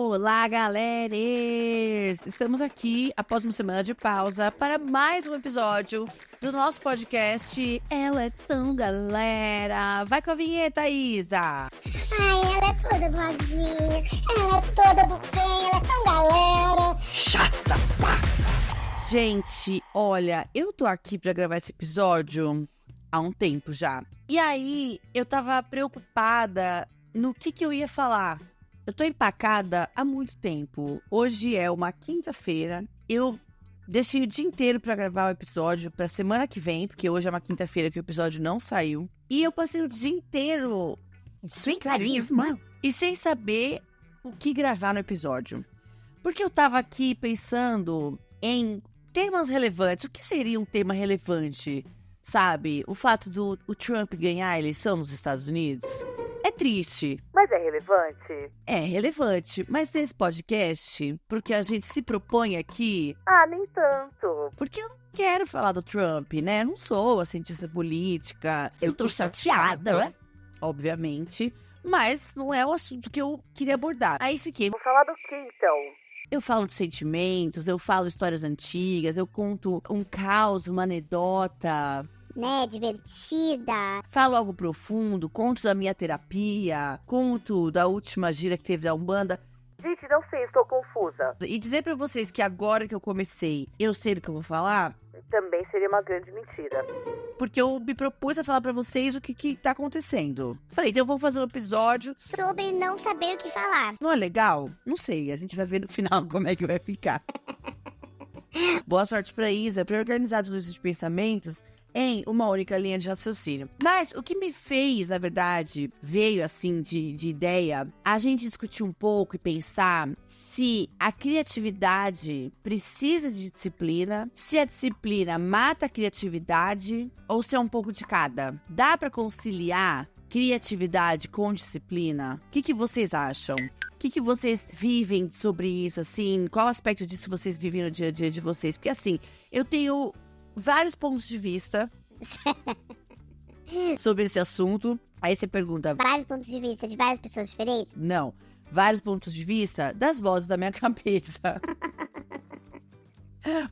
Olá, galeres! Estamos aqui, após uma semana de pausa, para mais um episódio do nosso podcast Ela é Tão Galera. Vai com a vinheta, Isa! Ai, ela é toda boazinha, ela é toda do bem, ela é tão galera. Chata! Gente, olha, eu tô aqui pra gravar esse episódio há um tempo já. E aí, eu tava preocupada no que eu ia falar. Eu tô empacada há muito tempo. Hoje é uma quinta-feira. Eu deixei o dia inteiro pra gravar o episódio pra semana que vem, porque hoje é uma quinta-feira que o episódio não saiu. E eu passei o dia inteiro sem carisma e sem saber o que gravar no episódio. Porque eu tava aqui pensando em temas relevantes. O que seria um tema relevante? Sabe? O fato do Trump ganhar a eleição nos Estados Unidos? É triste. Mas é relevante? É relevante, mas nesse podcast, porque a gente se propõe aqui... Ah, nem tanto. Porque eu não quero falar do Trump, né? Eu não sou a cientista política. Eu tô chateada, obviamente. Mas não é o assunto que eu queria abordar. Aí fiquei... Vou falar do que, então? Eu falo de sentimentos, eu falo histórias antigas, eu conto um caos, uma anedota... Né, divertida. Falo algo profundo, conto da minha terapia, conto da última gira que teve da Umbanda. Gente, não sei, estou confusa. E dizer pra vocês que agora que eu comecei, eu sei do que eu vou falar, também seria uma grande mentira. porque eu me propus a falar pra vocês o que tá acontecendo. Falei, então eu vou fazer um episódio. Sobre não saber o que falar. Não é legal? Não sei, a gente vai ver no final como é que vai ficar. Boa sorte pra Isa, pra organizar todos esses pensamentos em uma única linha de raciocínio. Mas o que me fez, na verdade, veio assim de ideia, a gente discutir um pouco e pensar se a criatividade precisa de disciplina, se a disciplina mata a criatividade ou se é um pouco de cada. Dá pra conciliar criatividade com disciplina? O que vocês acham? O que vocês vivem sobre isso, assim? Qual aspecto disso vocês vivem no dia a dia de vocês? Porque, assim, eu tenho vários pontos de vista sobre esse assunto. Aí você pergunta... Vários pontos de vista de várias pessoas diferentes? Não. Vários pontos de vista das vozes da minha cabeça.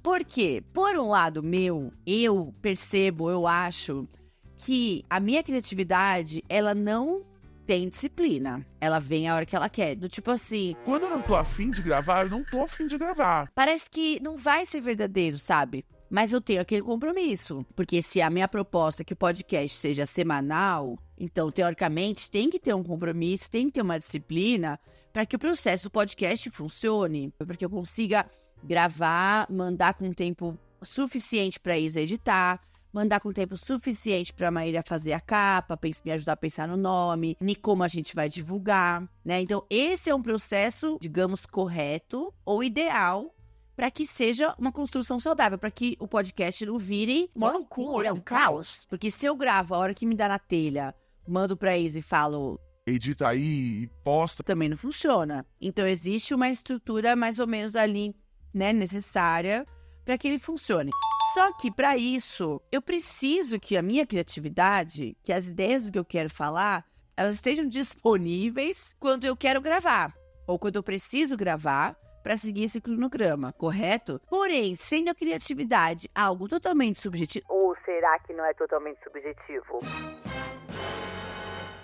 Por quê? Por um lado meu, eu percebo, eu acho que a minha criatividade, ela não tem disciplina. Ela vem a hora que ela quer. Do tipo assim... Quando eu não tô afim de gravar, eu não tô afim de gravar. Parece que não vai ser verdadeiro, sabe? Mas eu tenho aquele compromisso. Porque se a minha proposta é que o podcast seja semanal, então, teoricamente, tem que ter um compromisso, tem que ter uma disciplina para que o processo do podcast funcione. Para que eu consiga gravar, mandar com tempo suficiente para Isa editar, mandar com tempo suficiente para a Maíra fazer a capa, me ajudar a pensar no nome, nem como a gente vai divulgar, né? Então, esse é um processo, digamos, correto ou ideal para que seja uma construção saudável, para que o podcast não vire uma loucura, um caos. Porque se eu gravo a hora que me dá na telha, mando pra Isa e falo... Edita aí e posta. Também não funciona. Então, existe uma estrutura mais ou menos ali, né, necessária para que ele funcione. Só que, para isso, eu preciso que a minha criatividade, que as ideias do que eu quero falar, elas estejam disponíveis quando eu quero gravar. Ou quando eu preciso gravar, para seguir esse cronograma, correto? Porém, sendo a criatividade algo totalmente subjetivo... Ou será que não é totalmente subjetivo?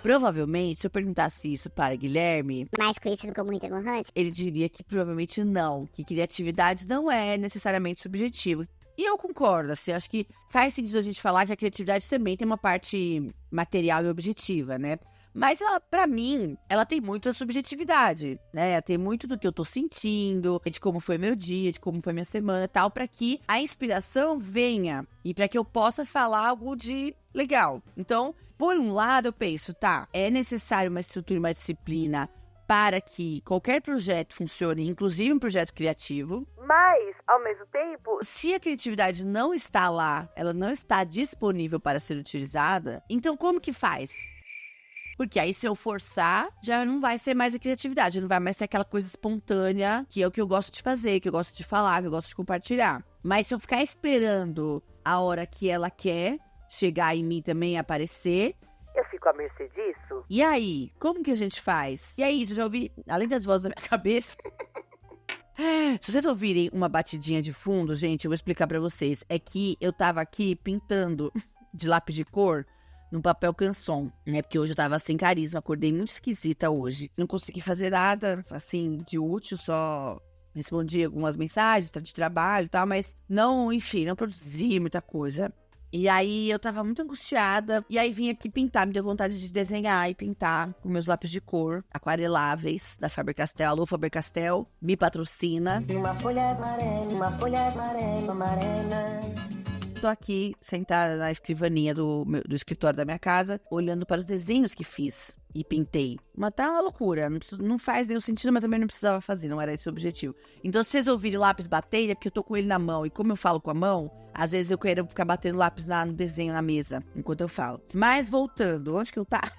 Provavelmente, se eu perguntasse isso para Guilherme... Mais conhecido como Rita Von Hunt? Ele diria que provavelmente não, que criatividade não é necessariamente subjetivo. E eu concordo, assim, acho que faz sentido a gente falar que a criatividade também tem uma parte material e objetiva, né? Mas, ela, pra mim, ela tem muito a subjetividade, né? Ela tem muito do que eu tô sentindo, de como foi meu dia, de como foi minha semana e tal, pra que a inspiração venha e pra que eu possa falar algo de legal. Então, por um lado, eu penso, tá, é necessário uma estrutura e uma disciplina para que qualquer projeto funcione, inclusive um projeto criativo. Mas, ao mesmo tempo... Se a criatividade não está lá, ela não está disponível para ser utilizada, então como que faz? Porque aí, se eu forçar, já não vai ser mais a criatividade, não vai mais ser aquela coisa espontânea, que é o que eu gosto de fazer, que eu gosto de falar, que eu gosto de compartilhar. Mas se eu ficar esperando a hora que ela quer chegar em mim também e aparecer... Eu fico à mercê disso? E aí, como que a gente faz? E aí, eu já ouvi, além das vozes da minha cabeça... Se vocês ouvirem uma batidinha de fundo, gente, eu vou explicar pra vocês. É que eu tava aqui pintando de lápis de cor num papel canson, né? Porque hoje eu tava sem carisma, acordei muito esquisita hoje. Não consegui fazer nada, assim, de útil, só respondi algumas mensagens de trabalho e tal, mas não, enfim, não produzi muita coisa. E aí eu tava muito angustiada, e aí vim aqui pintar, me deu vontade de desenhar e pintar com meus lápis de cor, aquareláveis, da Faber-Castell. Alô, Faber-Castell, me patrocina. Uma folha amarela. Tô aqui, sentada na escrivaninha do escritório da minha casa, olhando para os desenhos que fiz e pintei. Mas tá uma loucura, não faz nenhum sentido, mas também não precisava fazer, não era esse o objetivo. Então, se vocês ouvirem o lápis bater, é porque eu tô com ele na mão. E como eu falo com a mão, às vezes eu quero ficar batendo lápis no desenho na mesa, enquanto eu falo. Mas voltando, onde que eu tá?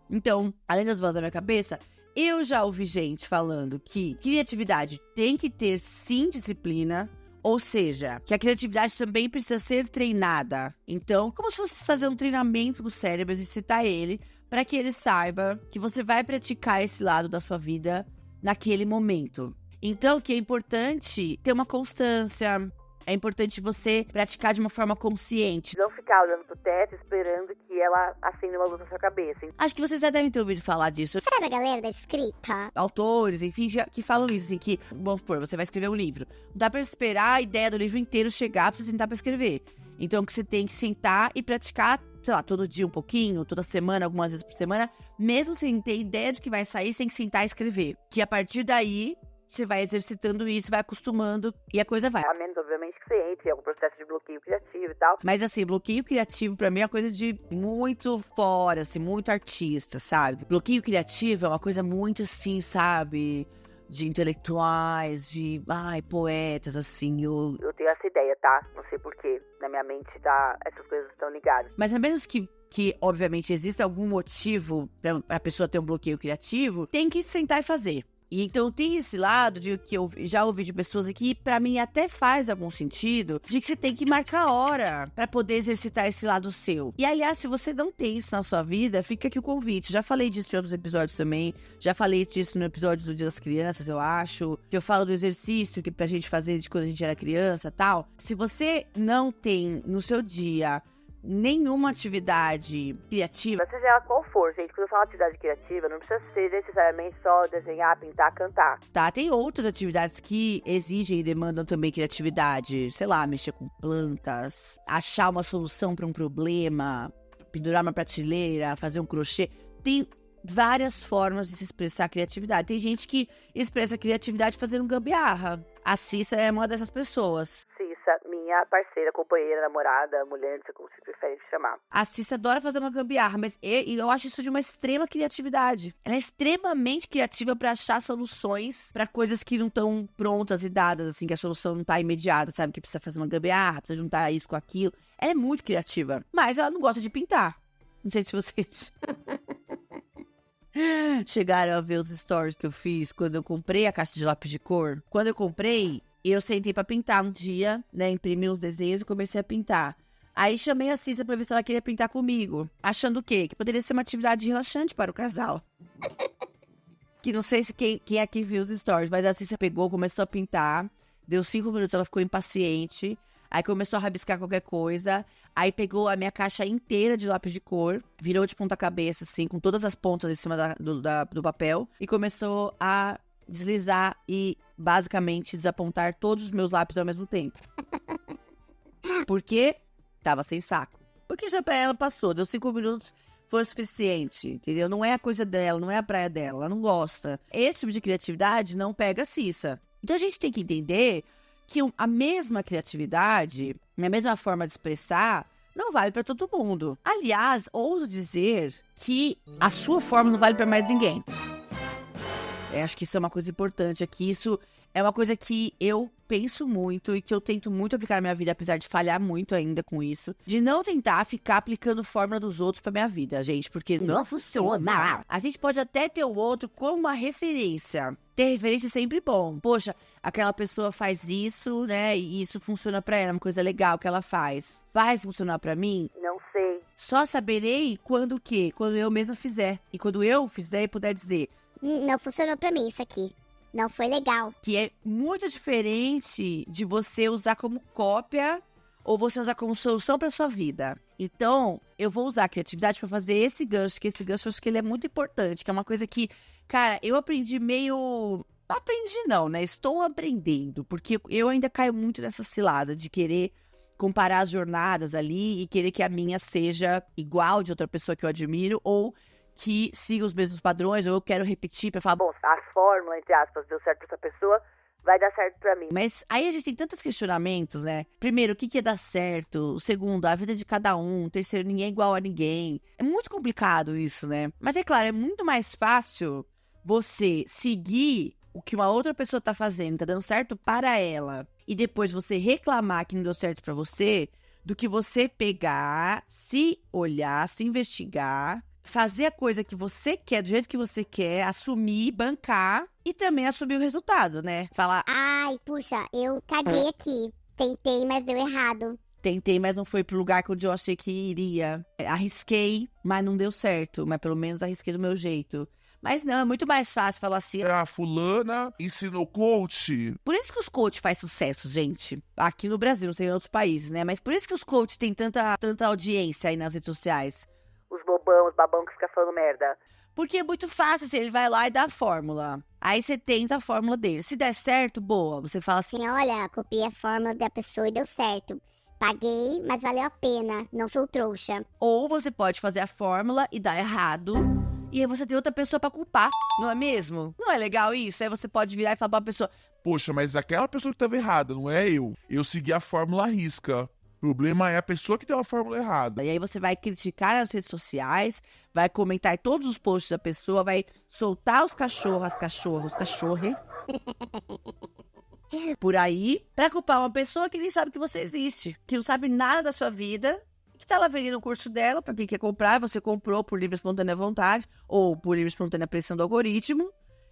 Então, além das vozes da minha cabeça, eu já ouvi gente falando que criatividade tem que ter, sim, disciplina. Ou seja, que a criatividade também precisa ser treinada. Então, como se fosse fazer um treinamento do cérebro, exercitar ele, para que ele saiba que você vai praticar esse lado da sua vida naquele momento. Então, que é importante ter uma constância, é importante você praticar de uma forma consciente. Não ficar olhando pro teto esperando que ela acenda uma luz na sua cabeça. Acho que vocês já devem ter ouvido falar disso. Sabe a galera da escrita? Autores, enfim, que falam isso, assim, que, vamos supor, você vai escrever um livro. Não dá pra esperar a ideia do livro inteiro chegar pra você sentar pra escrever. Então, que você tem que sentar e praticar, sei lá, todo dia um pouquinho, toda semana, algumas vezes por semana, mesmo sem ter ideia de que vai sair, você tem que sentar e escrever. Que a partir daí, você vai exercitando isso, vai acostumando e a coisa vai. A menos, obviamente, que você entre em algum processo de bloqueio criativo e tal. Mas assim, bloqueio criativo pra mim é uma coisa de muito fora, assim, muito artista, sabe? Bloqueio criativo é uma coisa muito assim, sabe? De intelectuais, de, poetas, assim, Eu tenho essa ideia, tá? Não sei porquê. Na minha mente, essas coisas estão ligadas. Mas a menos que obviamente, exista algum motivo pra a pessoa ter um bloqueio criativo, tem que sentar e fazer. E então tem esse lado de que eu já ouvi de pessoas aqui, pra mim até faz algum sentido, de que você tem que marcar a hora pra poder exercitar esse lado seu. E aliás, se você não tem isso na sua vida, fica aqui o convite. Já falei disso em outros episódios também, já falei disso no episódio do Dia das Crianças, eu acho, que eu falo do exercício que pra gente fazer de quando a gente era criança e tal. Se você não tem no seu dia nenhuma atividade criativa, Seja ela qual for, gente, quando eu falo atividade criativa, não precisa ser necessariamente só desenhar, pintar, cantar. tá? Tem outras atividades que exigem e demandam também criatividade. Sei lá, mexer com plantas, achar uma solução para um problema, pendurar uma prateleira, fazer um crochê. Tem várias formas de se expressar criatividade. Tem gente que expressa criatividade fazendo gambiarra. A Cissa é uma dessas pessoas. Cissa, minha parceira, companheira, namorada, mulher, não sei como você prefere chamar. A Cissa adora fazer uma gambiarra, mas eu acho isso de uma extrema criatividade. Ela é extremamente criativa pra achar soluções pra coisas que não estão prontas e dadas, assim, que a solução não tá imediata, sabe? Que precisa fazer uma gambiarra, precisa juntar isso com aquilo. Ela é muito criativa, mas ela não gosta de pintar. Não sei se vocês chegaram a ver os stories que eu fiz quando eu comprei a caixa de lápis de cor. Quando eu comprei, eu sentei pra pintar um dia, né? Imprimi uns desenhos e comecei a pintar. Aí chamei a Cissa pra ver se ela queria pintar comigo. Achando o quê? Que poderia ser uma atividade relaxante para o casal. Que não sei se quem aqui viu os stories, mas a Cissa pegou, começou a pintar. Deu 5 minutos, ela ficou impaciente. Aí começou a rabiscar qualquer coisa. Aí pegou a minha caixa inteira de lápis de cor, virou de ponta cabeça, assim, com todas as pontas em cima do papel. E começou a deslizar e, basicamente, desapontar todos os meus lápis ao mesmo tempo. Porque tava sem saco. Porque já pra ela passou, deu 5 minutos, foi o suficiente, entendeu? Não é a coisa dela, não é a praia dela, ela não gosta. Esse tipo de criatividade não pega a Cissa. Então a gente tem que entender que a mesma criatividade, a mesma forma de expressar, não vale pra todo mundo. Aliás, ouso dizer que a sua forma não vale pra mais ninguém. Acho que isso é uma coisa importante aqui. Isso é uma coisa que eu penso muito e que eu tento muito aplicar na minha vida, apesar de falhar muito ainda com isso. De não tentar ficar aplicando fórmula dos outros pra minha vida, gente, porque não funciona. A gente pode até ter o outro como uma referência. Ter referência é sempre bom. Poxa, aquela pessoa faz isso, né? E isso funciona pra ela, é uma coisa legal que ela faz. Vai funcionar pra mim? Não sei. Só saberei quando o quê? Quando eu mesma fizer. E quando eu fizer e puder dizer... Não funcionou pra mim isso aqui. Não foi legal. Que é muito diferente de você usar como cópia ou você usar como solução para sua vida. Então, eu vou usar a criatividade para fazer esse gancho, que esse gancho eu acho que ele é muito importante, que é uma coisa que, cara, eu aprendi meio... Aprendi não, né? Estou aprendendo, porque eu ainda caio muito nessa cilada de querer comparar as jornadas ali e querer que a minha seja igual de outra pessoa que eu admiro ou que siga os mesmos padrões, ou eu quero repetir pra falar, Bom, a fórmula, entre aspas, deu certo pra essa pessoa, vai dar certo pra mim. mas aí a gente tem tantos questionamentos, né? Primeiro, o que é dar certo? O segundo, a vida de cada um. O terceiro, ninguém é igual a ninguém. É muito complicado isso, né? Mas é claro, é muito mais fácil você seguir o que uma outra pessoa tá fazendo, tá dando certo para ela, e depois você reclamar que não deu certo pra você, do que você pegar, se olhar, se investigar, fazer a coisa que você quer, do jeito que você quer, assumir, bancar e também assumir o resultado, né? Falar, Ai, puxa, eu caguei aqui. Tentei, mas deu errado. tentei, mas não foi pro lugar onde eu achei que iria. Arrisquei, mas não deu certo. Mas pelo menos arrisquei do meu jeito. Mas não, é muito mais fácil falar assim. A fulana ensinou coach. Por isso que os coaches fazem sucesso, gente. Aqui no Brasil, não sei em outros países, né? Mas por isso que os coaches têm tanta audiência aí nas redes sociais. Os bobão, os babão que ficam falando merda. Porque é muito fácil, assim, ele vai lá e dá a fórmula. Aí você tenta a fórmula dele. Se der certo, boa. Você fala assim, Assim, olha, copiei a fórmula da pessoa e deu certo. Paguei, mas valeu a pena. Não sou trouxa. ou você pode fazer a fórmula e dar errado. E aí você tem outra pessoa pra culpar, não é mesmo? Não é legal isso? Aí você pode virar e falar pra pessoa, Poxa, mas aquela pessoa que tava errada, não é eu. Eu segui a fórmula à risca. O problema é a pessoa que deu a fórmula errada. e aí você vai criticar nas redes sociais, vai comentar em todos os posts da pessoa, vai soltar os cachorros, as cachorros, cachorre. Por aí, pra culpar uma pessoa que nem sabe que você existe, que não sabe nada da sua vida, que tá lá vendendo o curso dela pra quem quer comprar, você comprou por livre e espontânea vontade, ou por livre e espontânea pressão do algoritmo,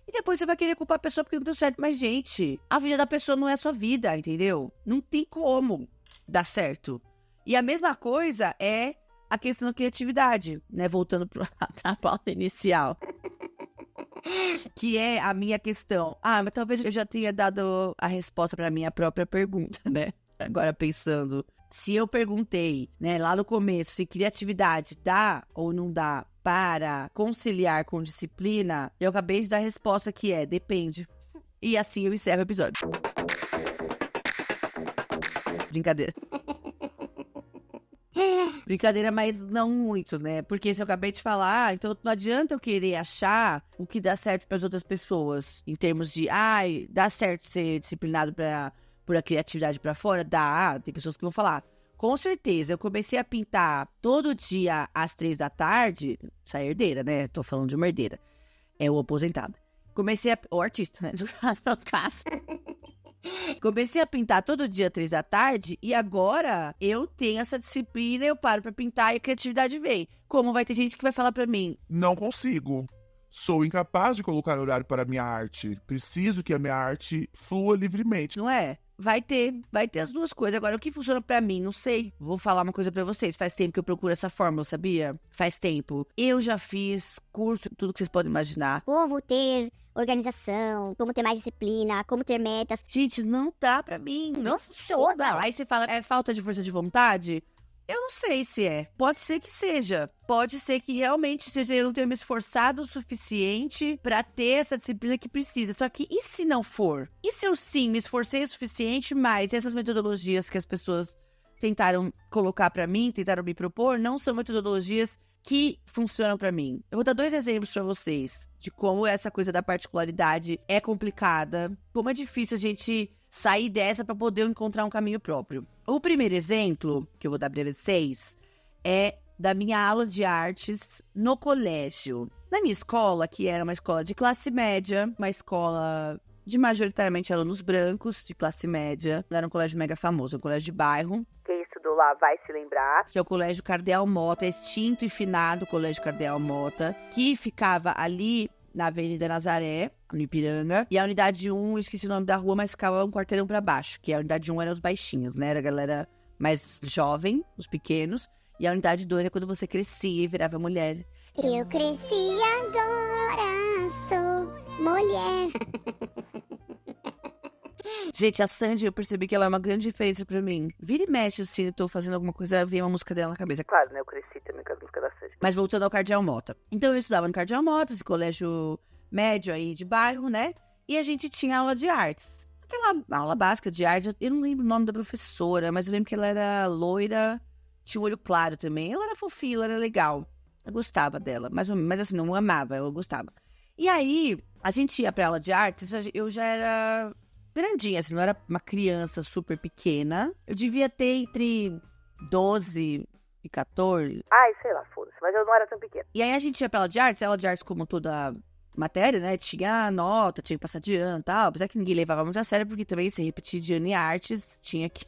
e depois você vai querer culpar a pessoa porque não deu certo. Mas, gente, a vida da pessoa não é a sua vida, entendeu? Não tem como dar certo. E a mesma coisa é a questão da criatividade, né? Voltando pra pauta inicial. Que é a minha questão. Ah, mas talvez eu já tenha dado a resposta pra minha própria pergunta, né? Agora pensando, se eu perguntei, né, lá no começo, se criatividade dá ou não dá para conciliar com disciplina, eu acabei de dar a resposta que é, depende. E assim eu encerro o episódio. Brincadeira. Brincadeira, mas não muito, né? Porque se eu acabei de falar, então não adianta eu querer achar o que dá certo para as outras pessoas. Em termos de, dá certo ser disciplinado por a criatividade para fora? Dá. Tem pessoas que vão falar. Com certeza, eu comecei a pintar todo dia às 3 da tarde. Essa é herdeira, né? Tô falando de uma herdeira. É o aposentado. O artista, né? No caso. Comecei a pintar todo dia às 3 da tarde e agora eu tenho essa disciplina, eu paro pra pintar e a criatividade vem. Como vai ter gente que vai falar pra mim, Não consigo. Sou incapaz de colocar horário para minha arte. Preciso que a minha arte flua livremente. não é? Vai ter as duas coisas. Agora, o que funciona pra mim, não sei. Vou falar uma coisa pra vocês. Faz tempo que eu procuro essa fórmula, sabia? Faz tempo. Eu já fiz curso, tudo que vocês podem imaginar. Como ter organização, como ter mais disciplina, como ter metas. Gente, não dá pra mim. Não funciona. Aí você fala, é falta de força de vontade? Eu não sei se é. Pode ser que seja. Pode ser que realmente seja eu não ter me esforçado o suficiente pra ter essa disciplina que precisa. Só que e se não for? E se eu sim me esforcei o suficiente, mas essas metodologias que as pessoas tentaram colocar pra mim, tentaram me propor, não são metodologias que funcionam pra mim. Eu vou dar 2 exemplos pra vocês de como essa coisa da particularidade é complicada, como é difícil a gente sair dessa pra poder encontrar um caminho próprio. O primeiro exemplo que eu vou dar pra vocês é da minha aula de artes no colégio. Na minha escola, que era uma escola de classe média, uma escola de majoritariamente alunos brancos, de classe média. Era um colégio mega famoso, um colégio de bairro. Quem estudou lá vai se lembrar. Que é o Colégio Cardeal Mota, extinto e finado Colégio Cardeal Mota, que ficava ali na Avenida Nazaré, no Ipiranga. E a unidade 1, eu esqueci o nome da rua, mas ficava um quarteirão pra baixo, que a unidade 1 era os baixinhos, né? Era a galera mais jovem, os pequenos. E a unidade 2 é quando você crescia e virava mulher. Eu cresci agora, sou mulher. Gente, a Sandy, eu percebi que ela é uma grande referência pra mim. Vira e mexe, assim, eu tô fazendo alguma coisa, vem uma música dela na cabeça. Claro, né? Eu cresci também com as músicas da Sandy. Mas voltando ao Cardeal Mota. Então, eu estudava no Cardeal Mota, esse colégio médio aí de bairro, né? E a gente tinha aula de artes. Aquela aula básica de arte, eu não lembro o nome da professora, mas eu lembro que ela era loira, tinha um olho claro também. Ela era fofinha, ela era legal. Eu gostava dela, mas assim, não amava, eu gostava. E aí, a gente ia pra aula de artes, eu já era grandinha, assim, não era uma criança super pequena. Eu devia ter entre 12 e 14. Ai, sei lá, foda-se, mas eu não era tão pequena. E aí a gente ia pra aula de artes como toda matéria, né? Tinha nota, tinha que passar de ano e tal. Apesar que ninguém levava muito a sério, porque também se repetir de ano em artes, tinha que...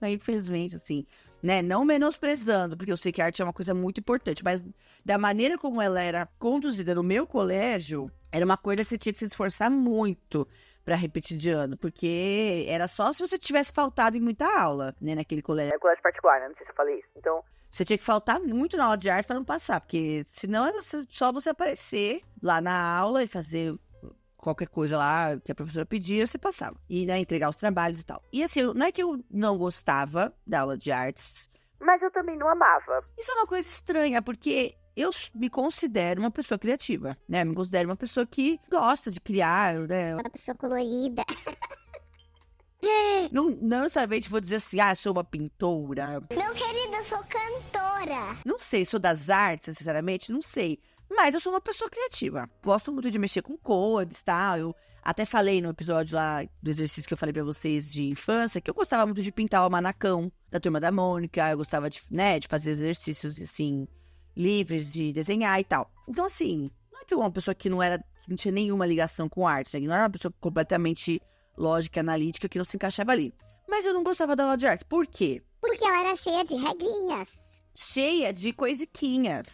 Infelizmente, assim, né? Não menosprezando, porque eu sei que a arte é uma coisa muito importante, mas da maneira como ela era conduzida no meu colégio, era uma coisa que você tinha que se esforçar muito pra repetir de ano, porque era só se você tivesse faltado em muita aula, né, naquele colégio. É colégio particular, né? Não sei se eu falei isso. Então, você tinha que faltar muito na aula de arte pra não passar, porque senão era só você aparecer lá na aula e fazer qualquer coisa lá que a professora pedia, você passava. E, né, entregar os trabalhos e tal. E assim, não é que eu não gostava da aula de artes. mas eu também não amava. Isso é uma coisa estranha, porque eu me considero uma pessoa criativa, né? Me considero uma pessoa que gosta de criar, né? Uma pessoa colorida. Não necessariamente vou dizer assim, sou uma pintora. Meu querido, eu sou cantora. Não sei, sou das artes, sinceramente, não sei. Mas eu sou uma pessoa criativa. Gosto muito de mexer com cores e tal. Eu até falei no episódio lá do exercício que eu falei pra vocês de infância, que eu gostava muito de pintar o manacão da Turma da Mônica. Eu gostava de fazer exercícios, assim, livres, de desenhar e tal. Então, assim, não é que eu era uma pessoa que não tinha nenhuma ligação com arte, né? Não era uma pessoa completamente lógica, analítica, que não se encaixava ali. Mas eu não gostava da aula de artes. Por quê? Porque ela era cheia de regrinhas. Cheia de coisiquinhas.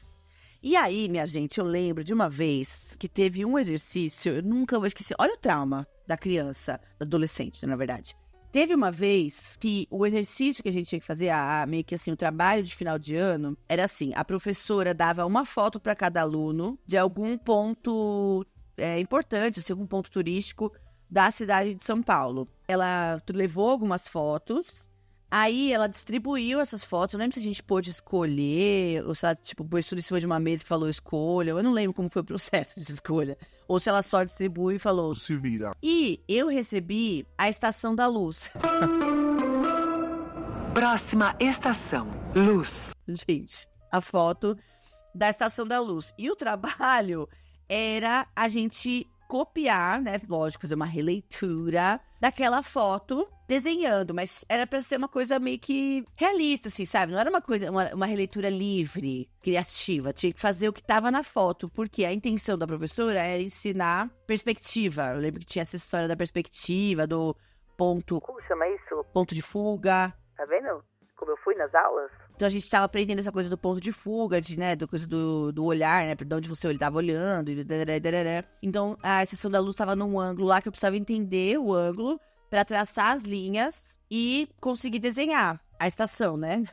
E aí, minha gente, eu lembro de uma vez que teve um exercício, eu nunca vou esquecer. Olha o trauma da criança, do adolescente, na verdade. Teve uma vez que o exercício que a gente tinha que fazer, meio que assim, o trabalho de final de ano, era assim, a professora dava uma foto para cada aluno de algum ponto importante, assim, algum ponto turístico da cidade de São Paulo. Ela levou algumas fotos. Aí ela distribuiu essas fotos, eu não lembro se a gente pôde escolher, ou se ela, pôs tudo em cima de uma mesa e falou escolha, eu não lembro como foi o processo de escolha. Ou se ela só distribuiu e falou... Se vira. E eu recebi a Estação da Luz. Próxima estação, Luz. Gente, a foto da Estação da Luz. E o trabalho era a gente copiar, né, lógico, fazer uma releitura daquela foto desenhando, mas era pra ser uma coisa meio que realista, assim, sabe? Não era uma releitura livre, criativa. Tinha que fazer o que tava na foto, porque a intenção da professora era ensinar perspectiva. Eu lembro que tinha essa história da perspectiva, do ponto... Como chama isso? Ponto de fuga. Tá vendo? Como eu fui nas aulas? Então a gente tava aprendendo essa coisa do ponto de fuga, do coisa do olhar, né? De onde você tava olhando. Então a Estação da Luz tava num ângulo lá que eu precisava entender o ângulo pra traçar as linhas e conseguir desenhar a estação, né?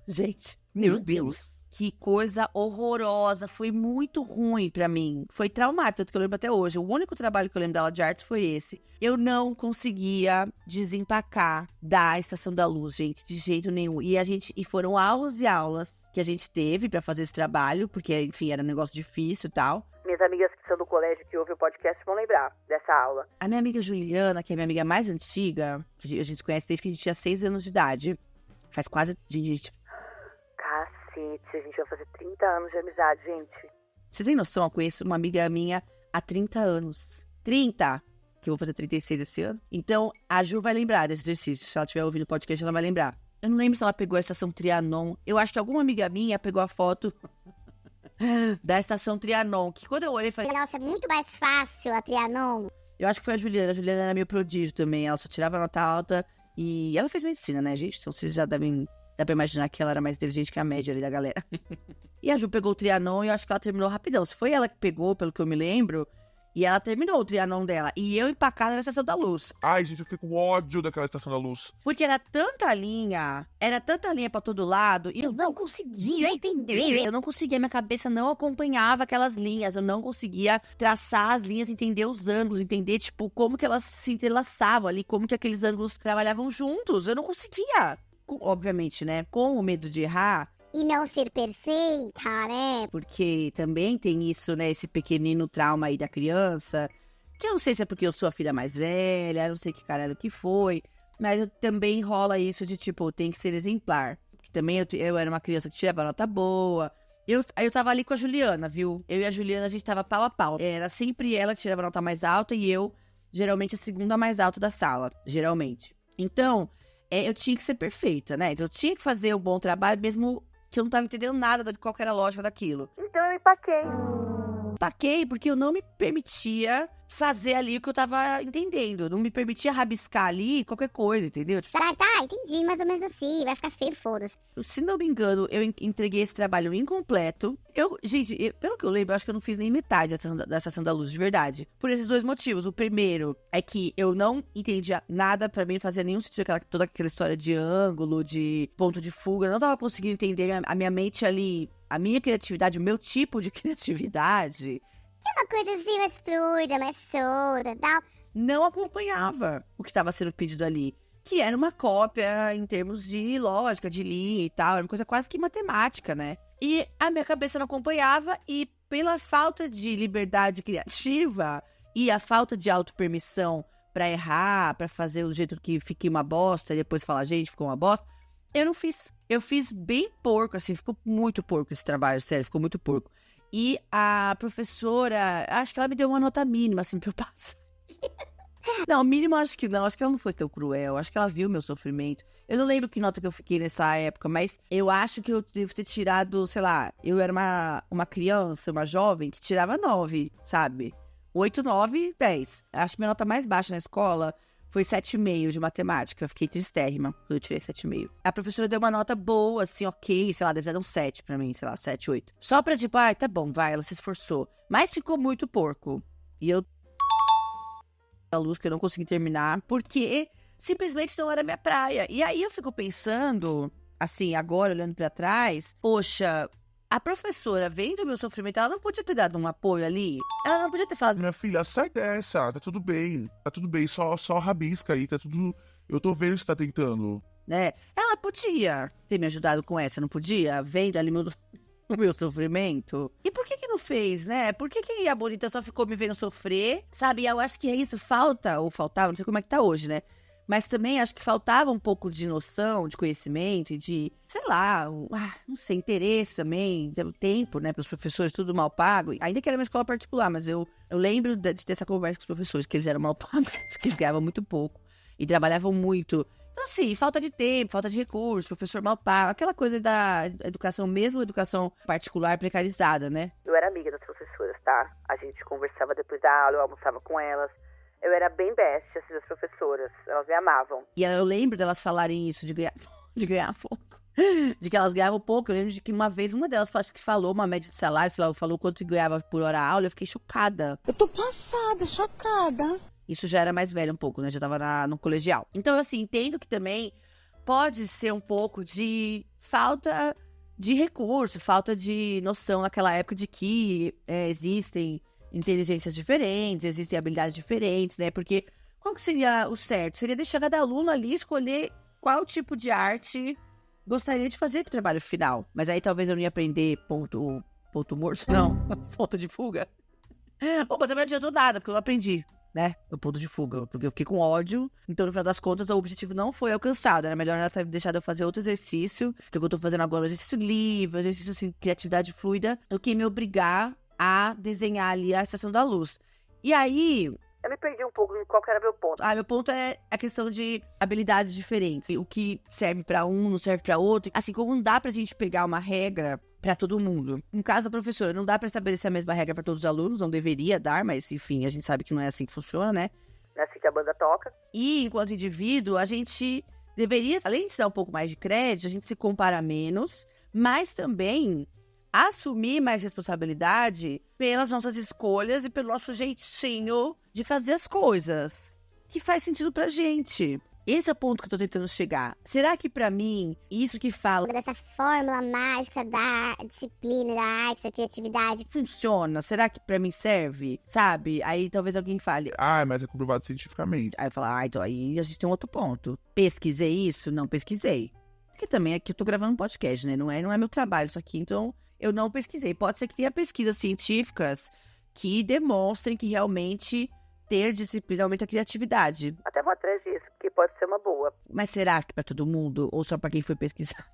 Gente, meu Deus. Que coisa horrorosa. Foi muito ruim pra mim. Foi traumático, tanto que eu lembro até hoje. O único trabalho que eu lembro da aula de artes foi esse. Eu não conseguia desempacar da Estação da Luz, gente, de jeito nenhum. E foram aulas e aulas que a gente teve pra fazer esse trabalho, porque, enfim, era um negócio difícil e tal. Minhas amigas que são do colégio que ouvem o podcast vão lembrar dessa aula. A minha amiga Juliana, que é a minha amiga mais antiga, que a gente se conhece desde que a gente tinha 6 anos de idade. Faz quase... Gente, a gente vai fazer 30 anos de amizade, gente. Você tem noção? Eu conheço uma amiga minha há 30 anos. 30! Que eu vou fazer 36 esse ano. Então, a Ju vai lembrar desse exercício. Se ela estiver ouvindo o podcast, ela vai lembrar. Eu não lembro se ela pegou a estação Trianon. Eu acho que alguma amiga minha pegou a foto da estação Trianon. Que quando eu olhei, eu falei... Nossa, é muito mais fácil a Trianon. Eu acho que foi a Juliana. A Juliana era meio prodígio também. Ela só tirava nota alta. E ela fez medicina, né, gente? Então vocês já devem... Dá pra imaginar que ela era mais inteligente que a média ali da galera. E a Ju pegou o Trianon e eu acho que ela terminou rapidão. Se foi ela que pegou, pelo que eu me lembro... E ela terminou o Trianon dela. E eu empacada na Estação da Luz. Ai, gente, eu fiquei com ódio daquela Estação da Luz. Porque era tanta linha pra todo lado, e eu não conseguia entender. Eu não conseguia, minha cabeça não acompanhava aquelas linhas. Eu não conseguia traçar as linhas, entender os ângulos, entender, tipo, como que elas se entrelaçavam ali, como que aqueles ângulos trabalhavam juntos. Eu não conseguia. Obviamente, né? Com o medo de errar. E não ser perfeita, né? Porque também tem isso, né? Esse pequenino trauma aí da criança. Que eu não sei se é porque eu sou a filha mais velha, eu não sei que caralho que foi. Mas também rola isso de, tipo, tem que ser exemplar. Porque também eu era uma criança que tirava nota boa. Aí eu tava ali com a Juliana, viu? Eu e a Juliana, a gente tava pau a pau. Era sempre ela que tirava a nota mais alta e eu, geralmente, a segunda mais alta da sala. Geralmente. Então, eu tinha que ser perfeita, né? Então, eu tinha que fazer um bom trabalho, mesmo... que eu não tava entendendo nada de qual que era a lógica daquilo. Então eu empaquei. Empaquei porque eu não me permitia fazer ali o que eu tava entendendo. Eu não me permitia rabiscar ali qualquer coisa, entendeu? Tipo, Tá, entendi, mais ou menos assim. Vai ficar feio, foda-se. se não me engano, eu entreguei esse trabalho incompleto. Gente, pelo que eu lembro, eu acho que eu não fiz nem metade da Estação da Luz, de verdade. Por esses dois motivos. O primeiro é que eu não entendia nada, pra mim não fazia nenhum sentido toda aquela história de ângulo, de ponto de fuga. Eu não tava conseguindo entender a minha mente ali, a minha criatividade, o meu tipo de criatividade. Que é uma coisa assim mais fluida, mais solta e tal. Não acompanhava o que estava sendo pedido ali. Que era uma cópia em termos de lógica, de linha e tal. Era uma coisa quase que matemática, né? E a minha cabeça não acompanhava. E pela falta de liberdade criativa e a falta de autopermissão pra errar, pra fazer do jeito que fique uma bosta e depois falar, gente, ficou uma bosta, eu não fiz. Eu fiz bem porco, assim. Ficou muito porco esse trabalho, sério. Ficou muito porco. E a professora, acho que ela me deu uma nota mínima, assim, pra eu passar. Não, mínimo acho que não. Acho que ela não foi tão cruel. Acho que ela viu meu sofrimento. Eu não lembro que nota que eu fiquei nessa época, mas eu acho que eu devo ter tirado, sei lá, eu era uma criança, uma jovem, que tirava 9, sabe? 8, 9, 10. Acho que minha nota mais baixa na escola foi 7,5 de matemática. Eu fiquei tristérrima quando eu tirei 7,5. A professora deu uma nota boa, assim, ok, sei lá, deve ter dado um 7 pra mim, sei lá, 7, 8. Só pra tipo, tá bom, vai, ela se esforçou. Mas ficou muito porco. E eu... a luz que eu não consegui terminar, porque simplesmente não era minha praia. E aí eu fico pensando, assim, agora olhando pra trás, poxa... A professora, vendo o meu sofrimento, ela não podia ter dado um apoio ali? Ela não podia ter falado... Minha filha, sai dessa, tá tudo bem, só rabisca aí, tá tudo... Eu tô vendo que você tá tentando. Né? Ela podia ter me ajudado com essa, não podia? Vendo ali o meu sofrimento. E por que não fez, né? Por que a bonita só ficou me vendo sofrer, sabe? E eu acho que é isso, ou faltava, não sei como é que tá hoje, né? Mas também acho que faltava um pouco de noção, de conhecimento e de, sei lá, não sei, interesse também, pelo tempo, né? Pelos professores, tudo mal pago. Ainda que era uma escola particular, mas eu lembro de ter essa conversa com os professores, que eles eram mal pagos, que eles ganhavam muito pouco e trabalhavam muito. Então, assim, falta de tempo, falta de recursos, professor mal pago, aquela coisa da educação, mesmo educação particular precarizada, né? Eu era amiga das professoras, tá? A gente conversava depois da aula, eu almoçava com elas. Eu era bem best, assim, das professoras. Elas me amavam. E eu lembro delas falarem isso, de ganhar pouco. De que elas ganhavam pouco. Eu lembro de que uma vez, uma delas acho que falou uma média de salário, sei lá, falou quanto ganhava por hora aula. Eu fiquei chocada. Eu tô passada, chocada. Isso já era mais velho um pouco, né? Já tava no colegial. Então, assim, entendo que também pode ser um pouco de falta de recurso, falta de noção naquela época de que existem inteligências diferentes, existem habilidades diferentes, né? Porque qual que seria o certo? Seria deixar cada aluno ali escolher qual tipo de arte gostaria de fazer pro trabalho final. Mas aí talvez eu não ia aprender ponto morto, não. Ponto de fuga. Bom, mas também não adiantou nada, porque eu não aprendi, né? O ponto de fuga, porque eu fiquei com ódio. Então, no final das contas, o objetivo não foi alcançado. Era melhor ela ter deixado eu fazer outro exercício, que é o que eu tô fazendo agora, um exercício livre, um exercício, assim, criatividade fluida, do que me obrigar a desenhar ali a Estação da Luz. E aí, Eu me perdi um pouco em qual que era meu ponto. Meu ponto é a questão de habilidades diferentes. O que serve pra um, não serve pra outro. Assim, como não dá pra gente pegar uma regra pra todo mundo. No caso da professora, não dá pra estabelecer a mesma regra pra todos os alunos, não deveria dar, mas enfim, a gente sabe que não é assim que funciona, né? Não é assim que a banda toca. E, enquanto indivíduo, a gente deveria, além de se dar um pouco mais de crédito, a gente se compara menos, mas também assumir mais responsabilidade pelas nossas escolhas e pelo nosso jeitinho de fazer as coisas, que faz sentido pra gente. Esse é o ponto que eu tô tentando chegar. Será que pra mim, isso que fala Dessa fórmula mágica da disciplina, da arte, da criatividade. funciona? Será que pra mim serve? Sabe? Aí talvez alguém fale. Mas é comprovado cientificamente. Aí eu falo, então aí a gente tem um outro ponto. Pesquisei isso? Não pesquisei. Porque também aqui eu tô gravando um podcast, né? Não é meu trabalho isso aqui, então eu não pesquisei. Pode ser que tenha pesquisas científicas que demonstrem que realmente ter disciplina aumenta a criatividade. Até vou atrás disso, porque pode ser uma boa. Mas será que pra todo mundo ou só pra quem foi pesquisar?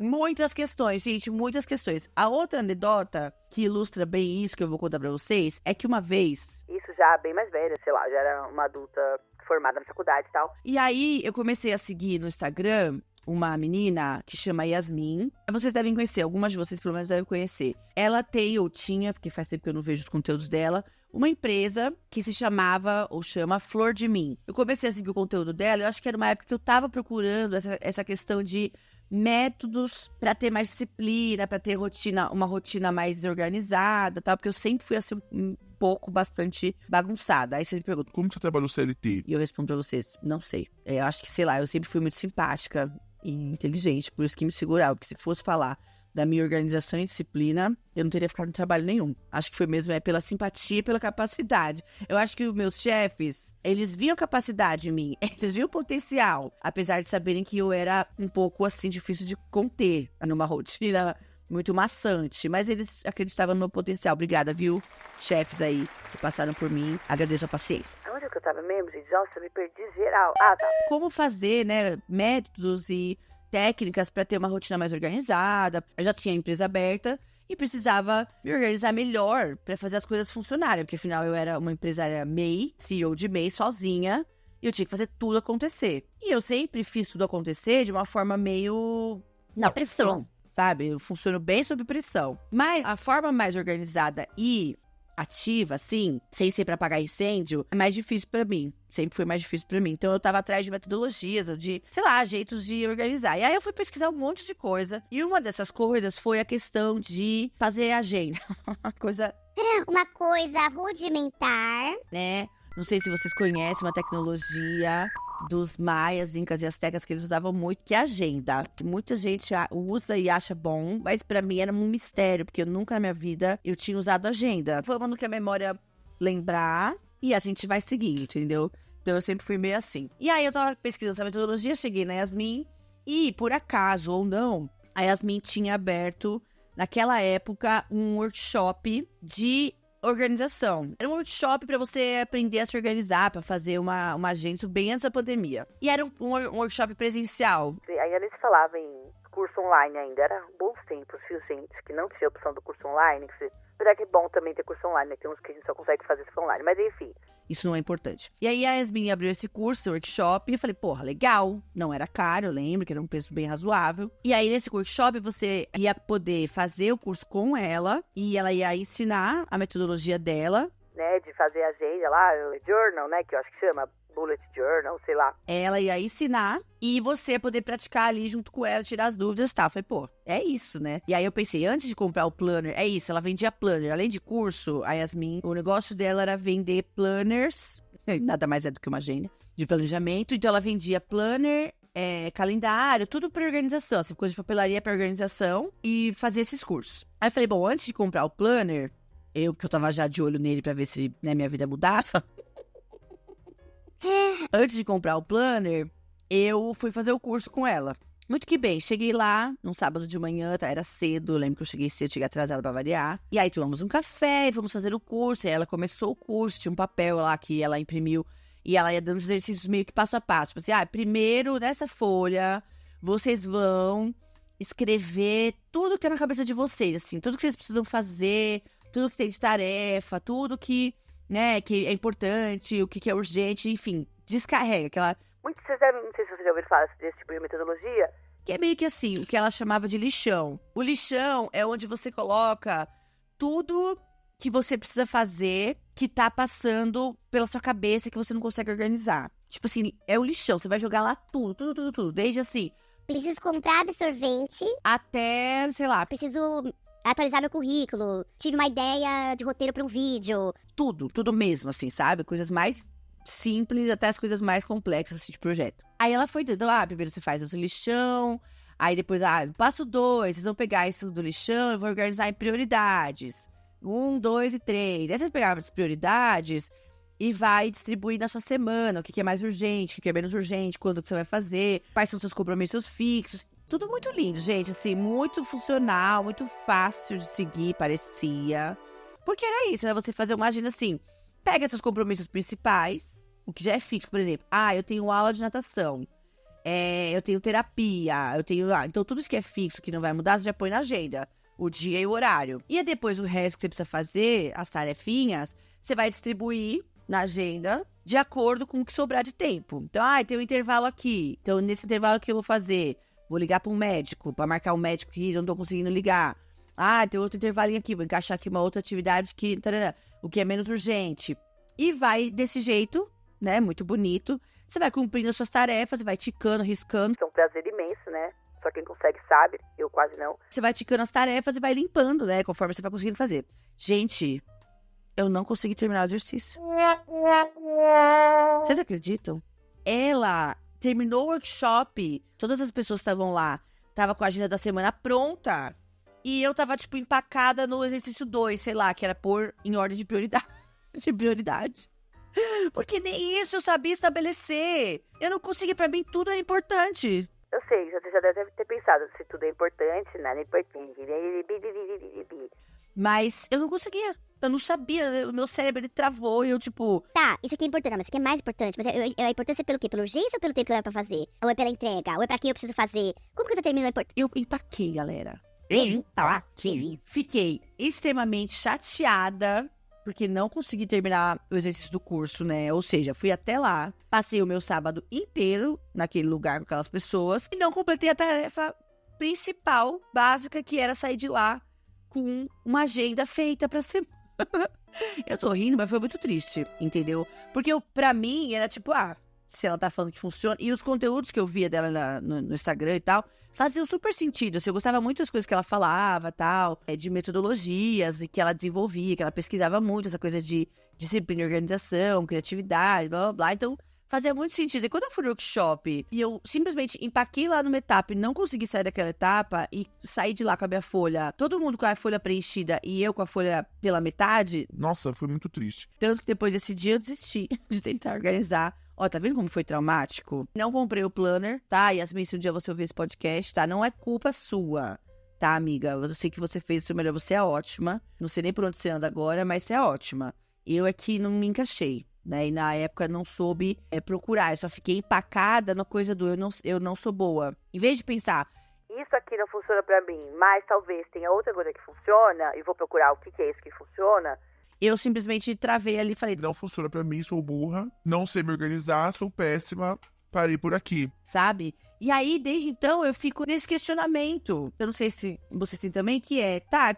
Muitas questões, gente, muitas questões. A outra anedota que ilustra bem isso que eu vou contar pra vocês é que uma vez... Isso já bem mais velha, sei lá, já era uma adulta formada na faculdade e tal. E aí eu comecei a seguir no Instagram uma menina que chama Yasmin. Vocês devem conhecer, algumas de vocês pelo menos devem conhecer. Ela tem ou tinha, porque faz tempo que eu não vejo os conteúdos dela, uma empresa que se chamava ou chama Flor de Mim. Eu comecei a seguir o conteúdo dela, eu acho que era uma época que eu tava procurando essa questão de métodos para ter mais disciplina, para ter uma rotina mais organizada, tal, porque eu sempre fui assim um pouco bastante bagunçada. Aí você me pergunta, Como que você trabalhou CLT? e eu respondo pra vocês, não sei. Eu acho que, sei lá, eu sempre fui muito simpática e inteligente, por isso que me segurava, porque se fosse falar da minha organização e disciplina, eu não teria ficado em trabalho nenhum. Acho que foi mesmo pela simpatia e pela capacidade. Eu acho que os meus chefes, eles viam capacidade em mim, eles viam potencial, apesar de saberem que eu era um pouco, assim, difícil de conter numa rotina muito maçante, mas eles acreditavam no meu potencial. Obrigada, viu, chefes aí que passaram por mim, agradeço a paciência. Onde é que eu tava mesmo, gente? Nossa, eu me perdi geral. Tá. Como fazer, né, métodos e técnicas para ter uma rotina mais organizada. Eu já tinha a empresa aberta e precisava me organizar melhor para fazer as coisas funcionarem, porque afinal eu era uma empresária MEI, CEO de MEI sozinha, e eu tinha que fazer tudo acontecer. E eu sempre fiz tudo acontecer de uma forma meio na pressão, sabe? Eu funciono bem sob pressão. Mas a forma mais organizada e ativa, assim, sem ser pra apagar incêndio, é mais difícil pra mim. Sempre foi mais difícil pra mim. Então eu tava atrás de metodologias, ou de, sei lá, jeitos de organizar. E aí eu fui pesquisar um monte de coisa. E uma dessas coisas foi a questão de fazer agenda. Uma coisa rudimentar. Né? Não sei se vocês conhecem uma tecnologia dos maias, incas e astecas que eles usavam muito, que é a agenda. Muita gente usa e acha bom, mas pra mim era um mistério, porque eu nunca na minha vida eu tinha usado agenda. Vamos que a memória lembrar e a gente vai seguindo, entendeu? Então eu sempre fui meio assim. E aí eu tava pesquisando essa metodologia, cheguei na Yasmin e, por acaso ou não, a Yasmin tinha aberto, naquela época, um workshop de organização. Era um workshop pra você aprender a se organizar, pra fazer uma agenda bem antes da pandemia. E era um workshop presencial. Aí eles falavam em curso online ainda. Era bons tempos, viu, gente? Que não tinha opção do curso online. Apesar que é bom também ter curso online, né? Tem uns que a gente só consegue fazer se for online. Mas enfim. Isso não é importante. E aí a Yasmin abriu esse curso, workshop, e eu falei, porra, legal. Não era caro, eu lembro que era um preço bem razoável. E aí nesse workshop você ia poder fazer o curso com ela e ela ia ensinar a metodologia dela. Né, de fazer agenda lá, journal, né, que eu acho que chama bullet journal, sei lá. Ela ia ensinar e você ia poder praticar ali junto com ela, tirar as dúvidas e tal. Eu falei, pô, é isso, né? E aí eu pensei, antes de comprar o planner, é isso, ela vendia planner. Além de curso, a Yasmin, o negócio dela era vender planners, nada mais é do que uma agenda de planejamento. Então ela vendia planner, calendário, tudo para organização, assim, coisa de papelaria para organização e fazia esses cursos. Aí eu falei, bom, antes de comprar o planner, porque eu tava já de olho nele pra ver se, né, minha vida mudava. Antes de comprar o planner, eu fui fazer o curso com ela. Muito que bem, cheguei lá num sábado de manhã, era cedo, eu lembro que eu cheguei cedo, cheguei atrasada pra variar. E aí tomamos um café e fomos fazer o curso. E aí ela começou o curso, tinha um papel lá que ela imprimiu. E ela ia dando os exercícios meio que passo a passo. Tipo assim, primeiro nessa folha, vocês vão escrever tudo que tá na cabeça de vocês, assim, tudo que vocês precisam fazer, tudo que tem de tarefa, tudo que né, que é importante, o que é urgente, enfim, descarrega aquela... Não sei se você já ouviu falar desse tipo de metodologia. Que é meio que assim, o que ela chamava de lixão. O lixão é onde você coloca tudo que você precisa fazer que tá passando pela sua cabeça que você não consegue organizar. Tipo assim, é o lixão, você vai jogar lá tudo. Desde assim, Preciso comprar absorvente. até, sei lá, Preciso atualizar meu currículo. Tive uma ideia de roteiro pra um vídeo. tudo mesmo, assim, sabe? Coisas mais simples até as coisas mais complexas, assim, de projeto. Aí ela foi dando, primeiro você faz o seu lixão, aí depois, passo 2, vocês vão pegar isso do lixão e vão organizar em prioridades. 1, 2 e 3. Aí você pegava as prioridades e vai distribuir na sua semana o que é mais urgente, o que é menos urgente, quando que você vai fazer, quais são seus compromissos fixos. Tudo muito lindo, gente, assim, muito funcional, muito fácil de seguir, parecia. Porque era isso, era você fazer uma agenda assim, pega seus compromissos principais, o que já é fixo, por exemplo, eu tenho aula de natação, eu tenho terapia, então tudo isso que é fixo, que não vai mudar, você já põe na agenda, o dia e o horário. E aí depois o resto que você precisa fazer, as tarefinhas, você vai distribuir na agenda de acordo com o que sobrar de tempo. Então, tem um intervalo aqui, então nesse intervalo que eu vou fazer, vou ligar para um médico, para marcar um médico que eu não tô conseguindo ligar. Tem outro intervalinho aqui, vou encaixar aqui uma outra atividade que, o que é menos urgente. E vai desse jeito, né, muito bonito. Você vai cumprindo as suas tarefas, você vai ticando, riscando. É um prazer imenso, né? Só quem consegue sabe, eu quase não. Você vai ticando as tarefas e vai limpando, né, conforme você vai conseguindo fazer. Gente, eu não consegui terminar o exercício. Vocês acreditam? Ela terminou o workshop, todas as pessoas que estavam lá, estavam com a agenda da semana pronta. E eu tava, empacada no exercício 2, sei lá, que era pôr em ordem de prioridade. Porque nem isso eu sabia estabelecer. Eu não consegui, pra mim tudo é importante. Eu sei, você já deve ter pensado, se tudo é importante, nada é importante. Mas eu não conseguia, eu não sabia, o meu cérebro ele travou e eu Tá, isso aqui é importante, mas isso aqui é mais importante. Mas a importância é pelo quê? Pela urgência ou pelo tempo que eu pra fazer? Ou é pela entrega? Ou é pra quem eu preciso fazer? Como que eu determino a importância? eu empaquei, galera. Fiquei extremamente chateada porque não consegui terminar o exercício do curso, né? Ou seja, fui até lá, passei o meu sábado inteiro naquele lugar com aquelas pessoas e não completei a tarefa principal, básica, que era sair de lá com uma agenda feita pra semana. Eu tô rindo, mas foi muito triste, entendeu? Porque pra mim era se ela tá falando que funciona, e os conteúdos que eu via dela no Instagram e tal, faziam super sentido, assim, eu gostava muito das coisas que ela falava, tal, de metodologias e que ela desenvolvia, que ela pesquisava muito, essa coisa de disciplina e organização, criatividade, blá, blá, blá, então fazia muito sentido. E quando eu fui no workshop e eu simplesmente empaquei lá numa etapa e não consegui sair daquela etapa e saí de lá com a minha folha, todo mundo com a folha preenchida e eu com a folha pela metade, Nossa, foi muito triste. tanto que depois desse dia eu desisti de tentar organizar. Tá vendo como foi traumático? Não comprei o planner, tá? Yasmin, se um dia você ouvir esse podcast, tá? Não é culpa sua, tá, amiga? Eu sei que você fez o seu melhor, você é ótima. Não sei nem por onde você anda agora, mas você é ótima. Eu aqui não me encaixei, né? E na época não soube procurar. Eu só fiquei empacada na coisa do eu não sou boa. Em vez de pensar, Isso aqui não funciona pra mim, mas talvez tenha outra coisa que funciona e vou procurar o que é isso que funciona. eu simplesmente travei ali e falei, Não funciona pra mim, sou burra, não sei me organizar, sou péssima, parei por aqui. sabe? E aí, desde então, eu fico nesse questionamento. Eu não sei se vocês têm também, que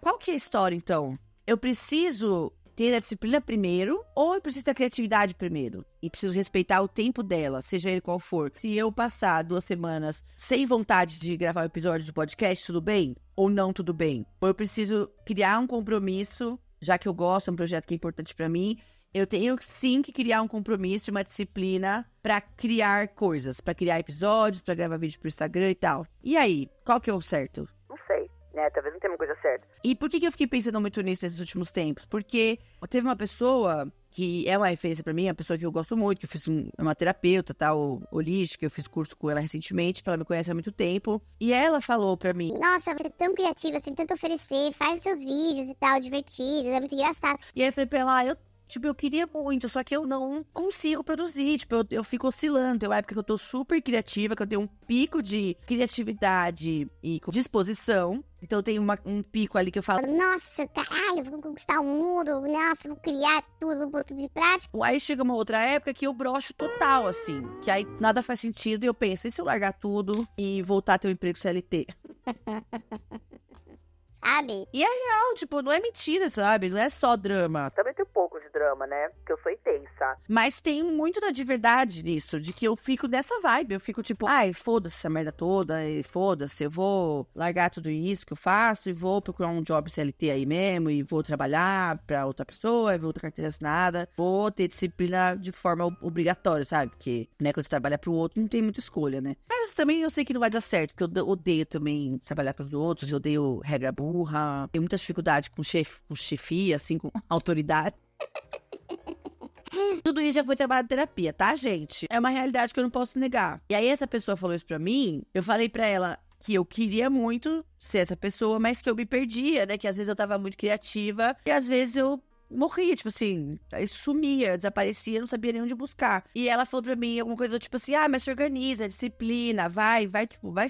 qual que é a história, então? Eu preciso ter a disciplina primeiro, ou eu preciso ter a criatividade primeiro? E preciso respeitar o tempo dela, seja ele qual for. Se eu passar 2 semanas sem vontade de gravar um episódio do podcast, tudo bem? Ou não tudo bem? Ou eu preciso criar um compromisso, já que eu gosto, é um projeto que é importante pra mim, eu tenho sim que criar um compromisso, uma disciplina pra criar coisas, pra criar episódios, pra gravar vídeo pro Instagram e tal. E aí, qual que é o certo? Não sei, né? Talvez não tenha uma coisa certa. E por que eu fiquei pensando muito nisso nesses últimos tempos? Porque teve uma pessoa que é uma referência pra mim, uma pessoa que eu gosto muito, que eu fiz uma terapeuta, tal, holística, eu fiz curso com ela recentemente, ela me conhece há muito tempo, e ela falou pra mim, Nossa, você é tão criativa, você tem tanto a oferecer, faz os seus vídeos e tal, divertidos, é muito engraçado. e aí eu falei pra ela, Tipo, eu queria muito, só que eu não consigo produzir. Tipo, eu fico oscilando. Tem uma época que eu tô super criativa, que eu tenho um pico de criatividade e disposição. Então, eu tenho um pico ali que eu falo... Nossa, caralho, vou conquistar o mundo. Nossa, vou criar tudo, vou pôr tudo em prática. Aí chega uma outra época que eu broxo total, assim. Que aí nada faz sentido e eu penso, e se eu largar tudo e voltar a ter um emprego CLT? Sabe? Não, tipo, não é mentira, sabe? Não é só drama. Também tem um pouco de drama, né? Porque eu sou intensa. Mas tem muito de verdade nisso, de que eu fico nessa vibe. Eu fico tipo, ai, foda-se essa merda toda, e foda-se, eu vou largar tudo isso que eu faço e vou procurar um job CLT aí mesmo, e vou trabalhar pra outra pessoa, e vou outra carteira assinada. Vou ter disciplina de forma obrigatória, sabe? Porque, né, quando você trabalha pro outro, não tem muita escolha, né? Mas também eu sei que não vai dar certo, porque eu odeio também trabalhar pros outros, eu odeio regra burra, tenho muita dificuldade com chefia, assim, com autoridade. Tudo isso já foi trabalhado em terapia, tá, gente? É uma realidade que eu não posso negar. E aí essa pessoa falou isso pra mim, eu falei pra ela que eu queria muito ser essa pessoa, mas que eu me perdia, né? Que às vezes eu tava muito criativa e às vezes eu morria, tipo assim, aí sumia, desaparecia, não sabia nem onde buscar. E ela falou pra mim alguma coisa tipo assim, mas se organiza, disciplina, vai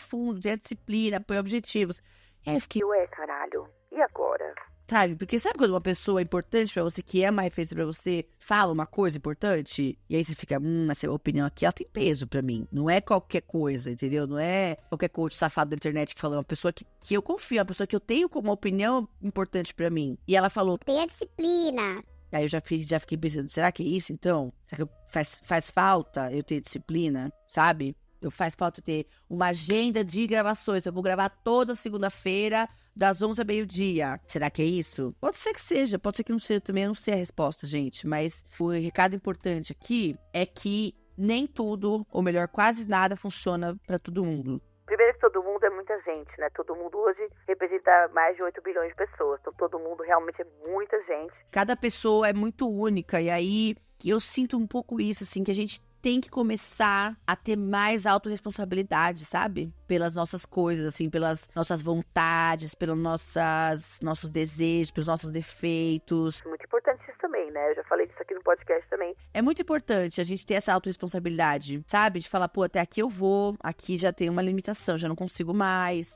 fundo, tenha disciplina, põe objetivos. E aí eu fiquei, Ué, caralho, e agora? sabe? Porque sabe quando uma pessoa importante pra você, que é uma referência pra você, fala uma coisa importante? E aí você fica, essa opinião aqui, ela tem peso pra mim. Não é qualquer coisa, entendeu? Não é qualquer coach safado da internet que falou. É uma pessoa que eu confio, uma pessoa que eu tenho como opinião importante pra mim. E ela falou... Tenha disciplina. Aí eu já fiquei pensando, será que é isso, então? Será que faz falta eu ter disciplina, sabe? Faz falta eu ter uma agenda de gravações. Eu vou gravar toda segunda-feira, das 11 ao meio-dia. Será que é isso? Pode ser que seja, pode ser que não seja também. Eu não sei a resposta, gente. Mas o recado importante aqui é que nem tudo, ou melhor, quase nada funciona pra todo mundo. Primeiro que todo mundo é muita gente, né? Todo mundo hoje representa mais de 8 bilhões de pessoas. Então todo mundo realmente é muita gente. Cada pessoa é muito única. E aí eu sinto um pouco isso, assim, que a gente tem que começar a ter mais autorresponsabilidade, sabe? Pelas nossas coisas, assim, pelas nossas vontades, pelos nossos desejos, pelos nossos defeitos. Muito importante isso também, né? Eu já falei disso aqui no podcast também. É muito importante a gente ter essa autorresponsabilidade, sabe? De falar, até aqui eu vou, aqui já tem uma limitação, já não consigo mais.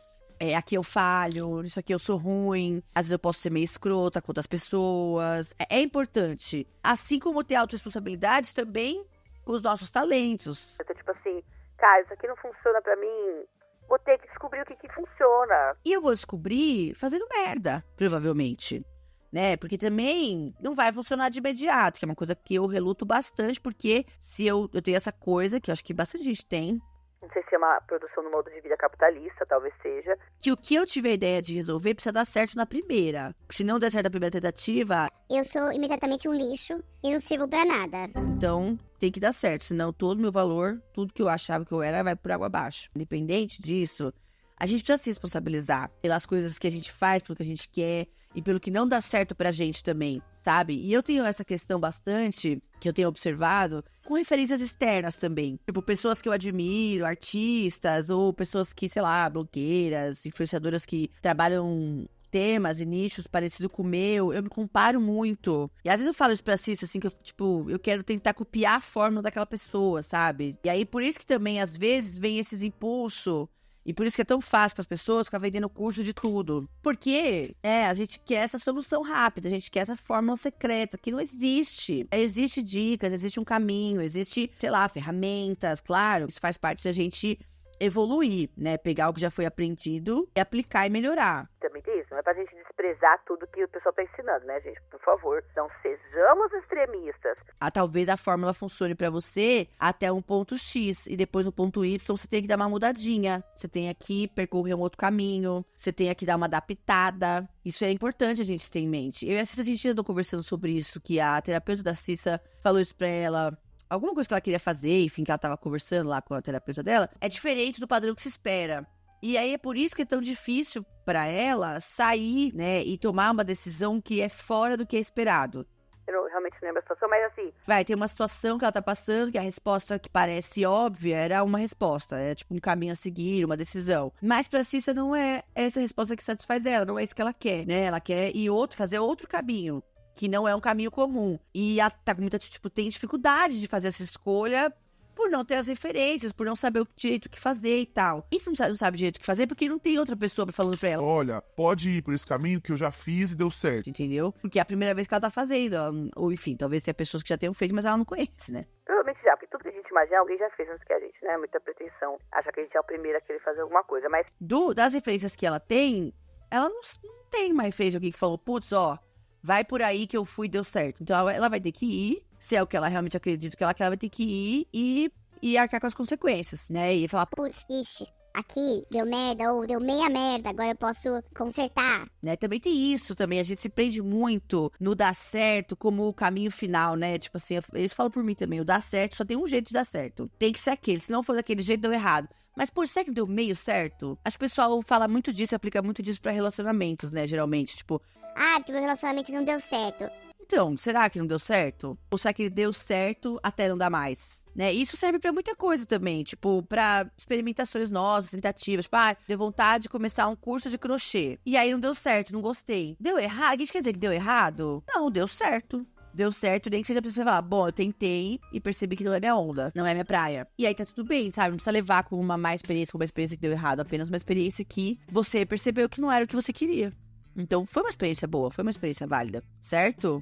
Aqui eu falho, isso aqui eu sou ruim, às vezes eu posso ser meio escrota com outras pessoas. É importante. Assim como ter autorresponsabilidade também com os nossos talentos. Eu tô tipo assim, cara, isso aqui não funciona pra mim, vou ter que descobrir o que funciona. E eu vou descobrir fazendo merda, provavelmente, né? Porque também não vai funcionar de imediato, que é uma coisa que eu reluto bastante, porque se eu tenho essa coisa, que eu acho que bastante gente tem, Não sei se é uma produção no modo de vida capitalista, talvez seja. que o que eu tiver ideia de resolver precisa dar certo na primeira. Se não der certo na primeira tentativa, Eu sou imediatamente um lixo e não sirvo pra nada. então tem que dar certo. Senão todo o meu valor, tudo que eu achava que eu era, vai por água abaixo. Independente disso, a gente precisa se responsabilizar pelas coisas que a gente faz, pelo que a gente quer e pelo que não dá certo pra gente também, sabe? E eu tenho essa questão bastante, que eu tenho observado, com referências externas também. Tipo, pessoas que eu admiro, artistas, ou pessoas que, sei lá, blogueiras, influenciadoras que trabalham temas e nichos parecidos com o meu, eu me comparo muito. E às vezes eu falo isso pra Cissa, assim, que eu quero tentar copiar a fórmula daquela pessoa, sabe? E aí, por isso que também, às vezes, vem esses impulsos. E por isso que é tão fácil para as pessoas ficar vendendo curso de tudo. Porque, a gente quer essa solução rápida, a gente quer essa fórmula secreta, que não existe. Existe dicas, existe um caminho, existe, sei lá, ferramentas, claro. Isso faz parte da gente evoluir, né? Pegar o que já foi aprendido e aplicar e melhorar. Também tem isso, não é pra gente desprezar tudo que o pessoal tá ensinando, né, gente? Por favor, não sejamos extremistas. Talvez a fórmula funcione pra você até um ponto X e depois no ponto Y você tem que dar uma mudadinha. Você tem que percorrer um outro caminho, você tem que dar uma adaptada. Isso é importante a gente ter em mente. Eu e a Cissa, a gente andou conversando sobre isso, que a terapeuta da Cissa falou isso pra ela. Alguma coisa que ela queria fazer, enfim, que ela tava conversando lá com a terapeuta dela, é diferente do padrão que se espera. E aí é por isso que é tão difícil pra ela sair, né, e tomar uma decisão que é fora do que é esperado. Eu realmente não lembro a situação, mas assim... Tem uma situação que ela tá passando, que a resposta que parece óbvia era uma resposta, é tipo um caminho a seguir, uma decisão. Mas pra Cissa não é essa resposta que satisfaz ela, não é isso que ela quer, né? Ela quer fazer outro caminho, que não é um caminho comum. E tá com muita, tem dificuldade de fazer essa escolha por não ter as referências, por não saber direito o que fazer e tal. E se não sabe direito o que fazer, porque não tem outra pessoa falando pra ela. Olha, pode ir por esse caminho que eu já fiz e deu certo. Entendeu? Porque é a primeira vez que ela tá fazendo. Ou enfim, talvez tenha pessoas que já tenham feito, mas ela não conhece, né? Provavelmente já, porque tudo que a gente imagina, alguém já fez antes que a gente, né? Muita pretensão. Achar que a gente é o primeiro a querer fazer alguma coisa, mas... Das referências que ela tem, ela não tem uma referência de alguém que falou, putz, ó, vai por aí que eu fui e deu certo. Então ela vai ter que ir, se é o que ela realmente acredita que ela quer, ela vai ter que ir e arcar com as consequências, né? E falar, Putz, ixi, aqui deu merda ou deu meia merda, agora eu posso consertar. né? Também tem isso também, a gente se prende muito no dar certo como o caminho final, né? Tipo assim, eles falam por mim também, o dar certo só tem um jeito de dar certo. Tem que ser aquele, se não for daquele jeito, deu errado. Mas por ser que deu meio certo, acho que o pessoal fala muito disso, aplica muito disso pra relacionamentos, né? Geralmente, tipo... Ah, porque o meu relacionamento não deu certo. Então, será que não deu certo? Ou será que deu certo até não dar mais? Né? Isso serve pra muita coisa também, tipo, pra experimentações novas, tentativas. Tipo, deu vontade de começar um curso de crochê. E aí não deu certo, não gostei. Deu errado? Isso quer dizer que deu errado? Não, deu certo. Deu certo, nem que seja pra você falar, bom, eu tentei e percebi que não é minha onda, não é minha praia. E aí tá tudo bem, sabe? Não precisa levar como uma má experiência, como uma experiência que deu errado, apenas uma experiência que você percebeu que não era o que você queria. Então foi uma experiência boa, foi uma experiência válida, certo?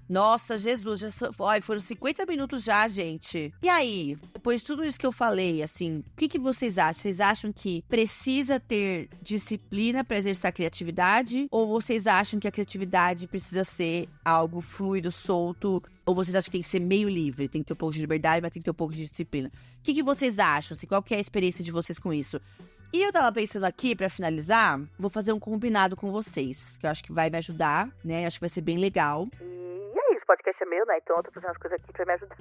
Nossa, Jesus, foram 50 minutos já, gente. E aí, depois de tudo isso que eu falei, assim, o que vocês acham? Vocês acham que precisa ter disciplina para exercer a criatividade? Ou vocês acham que a criatividade precisa ser algo fluido, solto? Ou vocês acham que tem que ser meio livre? Tem que ter um pouco de liberdade, mas tem que ter um pouco de disciplina? O que vocês acham? Assim, qual que é a experiência de vocês com isso? E eu tava pensando aqui, pra finalizar, vou fazer um combinado com vocês, que eu acho que vai me ajudar, né? Acho que vai ser bem legal. O podcast é meu, né? Então eu tô fazendo as coisas aqui pra me ajudar.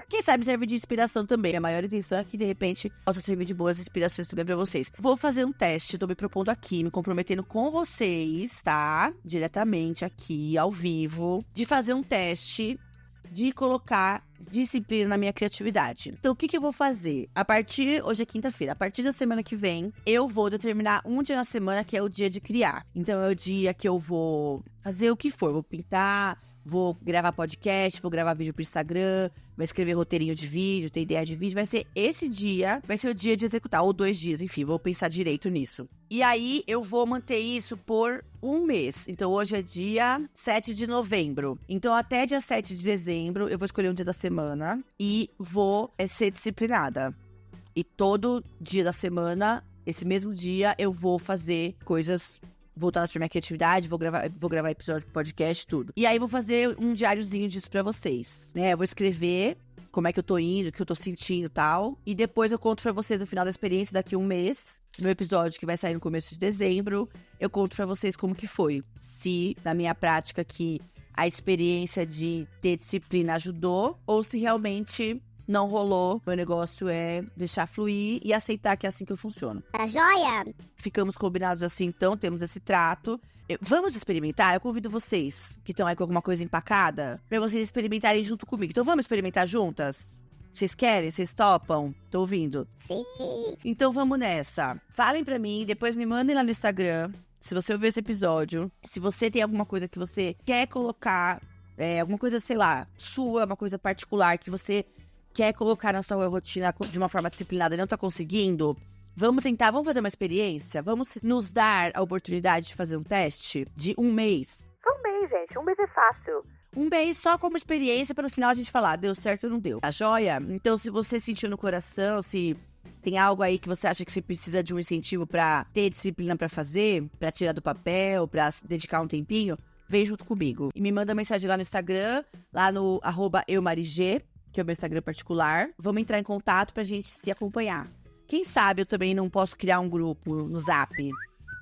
Quem sabe serve de inspiração também. A maior intenção é que, de repente, possa servir de boas inspirações também pra vocês. Vou fazer um teste, tô me propondo aqui, me comprometendo com vocês, tá? Diretamente aqui, ao vivo, de fazer um teste de colocar disciplina na minha criatividade. Então, o que eu vou fazer? Hoje é quinta-feira, a partir da semana que vem, eu vou determinar um dia na semana que é o dia de criar. Então, é o dia que eu vou fazer o que for. Vou pintar, vou gravar podcast, vou gravar vídeo pro Instagram, vou escrever roteirinho de vídeo, ter ideia de vídeo. Vai ser esse dia, vai ser o dia de executar, ou 2 dias, enfim, vou pensar direito nisso. E aí, eu vou manter isso por um mês. Então, hoje é dia 7 de novembro. Então, até dia 7 de dezembro, eu vou escolher um dia da semana e vou ser disciplinada. E todo dia da semana, esse mesmo dia, eu vou fazer coisas voltadas pra minha criatividade, vou gravar episódio de podcast, tudo. E aí, vou fazer um diáriozinho disso pra vocês, né? Eu vou escrever como é que eu tô indo, o que eu tô sentindo e tal. E depois eu conto pra vocês no final da experiência, daqui a um mês, no episódio que vai sair no começo de dezembro, eu conto pra vocês como que foi. Se, na minha prática aqui, a experiência de ter disciplina ajudou, ou se realmente não rolou. Meu negócio é deixar fluir e aceitar que é assim que eu funciono. Tá joia? Ficamos combinados assim, então, temos esse trato. Vamos experimentar? Eu convido vocês que estão aí com alguma coisa empacada, pra vocês experimentarem junto comigo. Então, vamos experimentar juntas? Vocês querem? Vocês topam? Tô ouvindo? Sim. Então, vamos nessa. Falem pra mim, depois me mandem lá no Instagram, se você ouviu esse episódio, se você tem alguma coisa que você quer colocar, alguma coisa, sei lá, sua, uma coisa particular que você quer colocar na sua rotina de uma forma disciplinada e não tá conseguindo, vamos tentar, vamos fazer uma experiência? Vamos nos dar a oportunidade de fazer um teste de um mês? Um mês, gente. Um mês é fácil. Um mês só como experiência para no final a gente falar, deu certo ou não deu. Tá joia? Então, se você sentiu no coração, se tem algo aí que você acha que você precisa de um incentivo pra ter disciplina pra fazer, pra tirar do papel, pra se dedicar um tempinho, vem junto comigo. E me manda mensagem lá no Instagram, lá no @eumarigê, que é o meu Instagram particular. Vamos entrar em contato pra gente se acompanhar. Quem sabe eu também não posso criar um grupo no Zap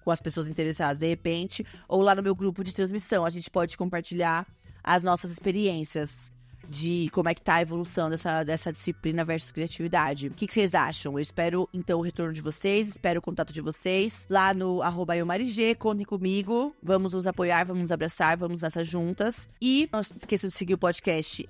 com as pessoas interessadas, de repente, ou lá no meu grupo de transmissão. A gente pode compartilhar as nossas experiências de como é que tá a evolução dessa disciplina versus criatividade. O que vocês acham? Eu espero, então, o retorno de vocês, espero o contato de vocês lá no @eumarigê, contem comigo, vamos nos apoiar, vamos nos abraçar, vamos nessa juntas. E não esqueçam de seguir o podcast,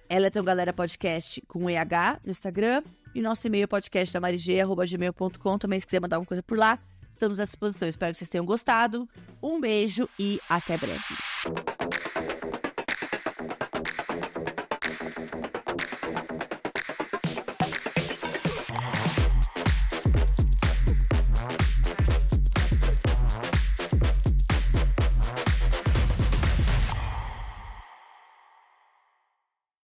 @ElaTãoGaleraPodcast com EH no Instagram, e nosso e-mail podcastdamarigê@gmail.com, também se quiser mandar alguma coisa por lá, estamos à disposição. Espero que vocês tenham gostado. Um beijo e até breve.